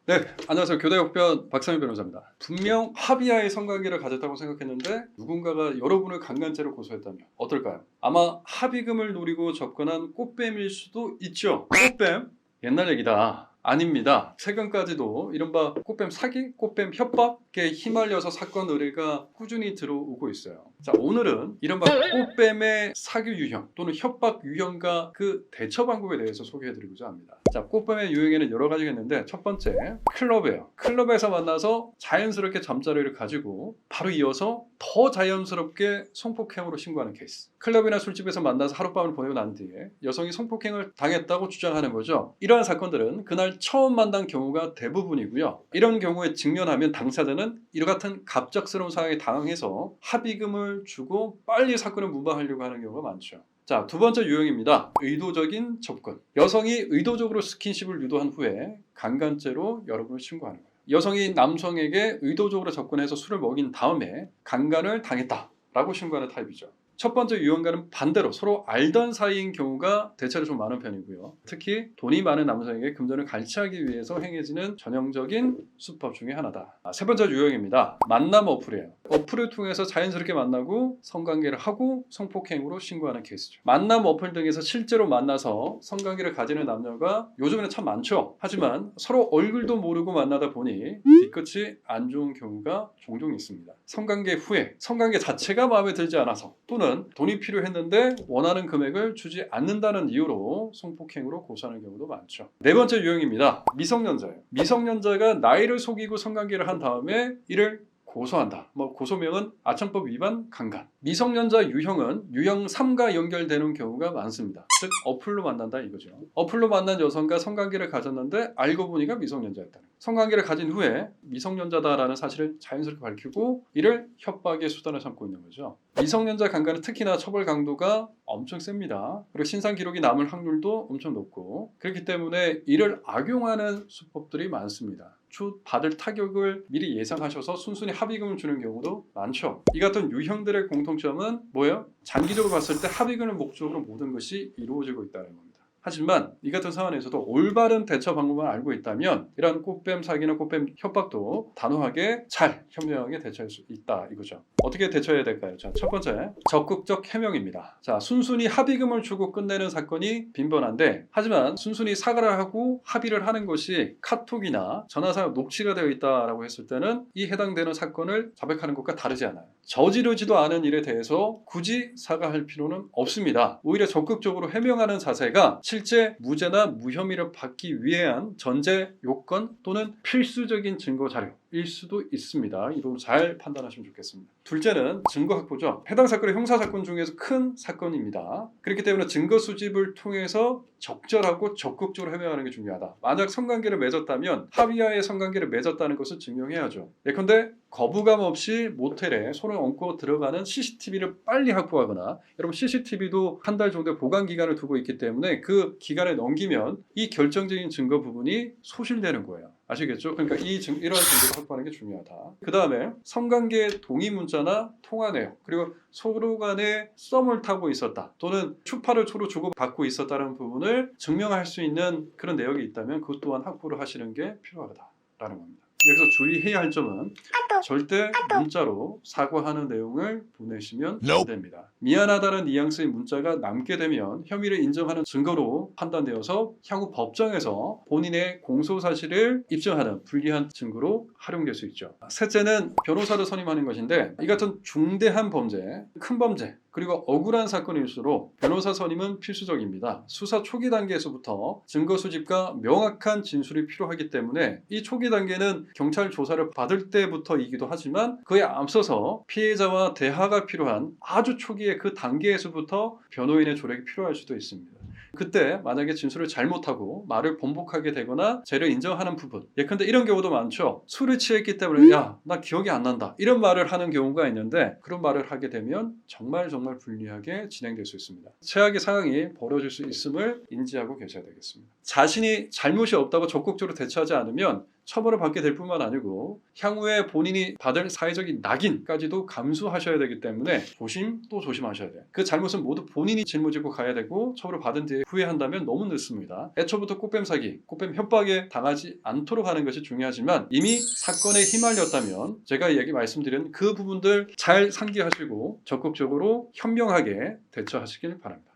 네, 안녕하세요. 교대역변 박상민 변호사입니다. 분명 합의하에 성관계를 가졌다고 생각했는데 누군가가 여러분을 강간죄로 고소했다면 어떨까요? 아마 합의금을 노리고 접근한 꽃뱀일 수도 있죠. 꽃뱀? 옛날 얘기다. 아닙니다. 최근까지도 이른바 꽃뱀 사기, 꽃뱀 협박에 휘말려서 사건 의뢰가 꾸준히 들어오고 있어요. 자, 오늘은 이른바 꽃뱀의 사기 유형 또는 협박 유형과 그 대처 방법에 대해서 소개해드리고자 합니다. 자, 꽃뱀의 유형에는 여러 가지가 있는데 첫 번째, 클럽이에요. 클럽에서 만나서 자연스럽게 잠자리를 가지고 바로 이어서 더 자연스럽게 성폭행으로 신고하는 케이스. 클럽이나 술집에서 만나서 하룻밤을 보내고 난 뒤에 여성이 성폭행을 당했다고 주장하는 거죠. 이러한 사건들은 그날 처음 만난 경우가 대부분이고요. 이런 경우에 직면하면 당사자는 이와 같은 갑작스러운 상황에 당황해서 합의금을 주고 빨리 사건을 무마하려고 하는 경우가 많죠. 자, 두 번째 유형입니다. 의도적인 접근. 여성이 의도적으로 스킨십을 유도한 후에 강간죄로 여러분을 신고하는 거예요. 여성이 남성에게 의도적으로 접근해서 술을 먹인 다음에 강간을 당했다라고 신고하는 타입이죠. 첫 번째 유형과는 반대로 서로 알던 사이인 경우가 대체로 좀 많은 편이고요. 특히 돈이 많은 남성에게 금전을 갈취하기 위해서 행해지는 전형적인 수법 중에 하나다. 세 번째 유형입니다. 만남 어플이에요. 어플을 통해서 자연스럽게 만나고 성관계를 하고 성폭행으로 신고하는 케이스죠. 만남 어플 등에서 실제로 만나서 성관계를 가지는 남녀가 요즘에는 참 많죠. 하지만 서로 얼굴도 모르고 만나다 보니 뒤끝이 안 좋은 경우가 종종 있습니다. 성관계 후에 성관계 자체가 마음에 들지 않아서 또는 돈이 필요했는데 원하는 금액을 주지 않는다는 이유로 성폭행으로 고소하는 경우도 많죠. 네 번째 유형입니다. 미성년자예요. 미성년자가 나이를 속이고 성관계를 한 다음에 이를 고소한다. 고소명은 아청법 위반 강간. 미성년자 유형은 유형 3과 연결되는 경우가 많습니다. 즉 어플로 만난다 이거죠. 어플로 만난 여성과 성관계를 가졌는데 알고 보니까 미성년자였다는 거예요. 성관계를 가진 후에 미성년자다라는 사실을 자연스럽게 밝히고 이를 협박의 수단을 삼고 있는 거죠. 미성년자 강간은 특히나 처벌 강도가 엄청 셉니다. 그리고 신상 기록이 남을 확률도 엄청 높고 그렇기 때문에 이를 악용하는 수법들이 많습니다. 받을 타격을 미리 예상하셔서 순순히 합의금을 주는 경우도 많죠. 이 같은 유형들의 공통점은 뭐예요? 장기적으로 봤을 때 합의금을 목적으로 모든 것이 이루어지고 있다는 겁니다. 하지만 이 같은 상황에서도 올바른 대처 방법을 알고 있다면 이런 꽃뱀 사기나 꽃뱀 협박도 단호하게 잘 현명하게 대처할 수 있다 이거죠. 어떻게 대처해야 될까요? 자, 첫 번째, 적극적 해명입니다. 자, 순순히 합의금을 주고 끝내는 사건이 빈번한데 하지만 순순히 사과를 하고 합의를 하는 것이 카톡이나 전화상 녹취가 되어 있다라고 했을 때는 이 해당되는 사건을 자백하는 것과 다르지 않아요. 저지르지도 않은 일에 대해서 굳이 사과할 필요는 없습니다. 오히려 적극적으로 해명하는 자세가 실제 무죄나 무혐의를 받기 위한 전제 요건 또는 필수적인 증거 자료일 수도 있습니다. 이로 잘 판단하시면 좋겠습니다. 둘째는 증거 확보죠. 해당 사건은 형사사건 중에서 큰 사건입니다. 그렇기 때문에 증거 수집을 통해서 적절하고 적극적으로 해명하는 게 중요하다. 만약 성관계를 맺었다면 합의하에 성관계를 맺었다는 것을 증명해야죠. 예컨대 거부감 없이 모텔에 손을 얹고 들어가는 CCTV를 빨리 확보하거나 여러분 CCTV도 한 달 정도의 보관 기간을 두고 있기 때문에 그 기간을 넘기면 이 결정적인 증거 부분이 소실되는 거예요. 아시겠죠? 그러니까 이런 증거를 확보하는 게 중요하다. 그 다음에 성관계 동의 문자나 통화 내용 그리고 서로 간에 썸을 타고 있었다 또는 추파를 서로 주고받고 있었다는 부분을 증명할 수 있는 그런 내역이 있다면 그것 또한 확보를 하시는 게 필요하다라는 겁니다. 여기서 주의해야 할 점은 절대 문자로 사과하는 내용을 보내시면 안 됩니다. 미안하다는 뉘앙스의 문자가 남게 되면 혐의를 인정하는 증거로 판단되어서 향후 법정에서 본인의 공소 사실을 입증하는 불리한 증거로 활용될 수 있죠. 셋째는 변호사를 선임하는 것인데 이 같은 중대한 범죄, 큰 범죄 그리고 억울한 사건일수록 변호사 선임은 필수적입니다. 수사 초기 단계에서부터 증거 수집과 명확한 진술이 필요하기 때문에 이 초기 단계는 경찰 조사를 받을 때부터이기도 하지만 그에 앞서서 피해자와 대화가 필요한 아주 초기의 그 단계에서부터 변호인의 조력이 필요할 수도 있습니다. 그때 만약에 진술을 잘못하고 말을 번복하게 되거나 죄를 인정하는 부분 예컨대 이런 경우도 많죠. 술을 취했기 때문에 야, 나 기억이 안 난다 이런 말을 하는 경우가 있는데 그런 말을 하게 되면 정말 불리하게 진행될 수 있습니다. 최악의 상황이 벌어질 수 있음을 인지하고 계셔야 되겠습니다. 자신이 잘못이 없다고 적극적으로 대처하지 않으면 처벌을 받게 될 뿐만 아니고 향후에 본인이 받을 사회적인 낙인까지도 감수하셔야 되기 때문에 조심 또 조심하셔야 돼요. 그 잘못은 모두 본인이 짊어지고 가야 되고 처벌을 받은 뒤에 후회한다면 너무 늦습니다. 애초부터 꽃뱀 사기, 꽃뱀 협박에 당하지 않도록 하는 것이 중요하지만 이미 사건에 휘말렸다면 제가 말씀드린 그 부분들 잘 상기하시고 적극적으로 현명하게 대처하시길 바랍니다.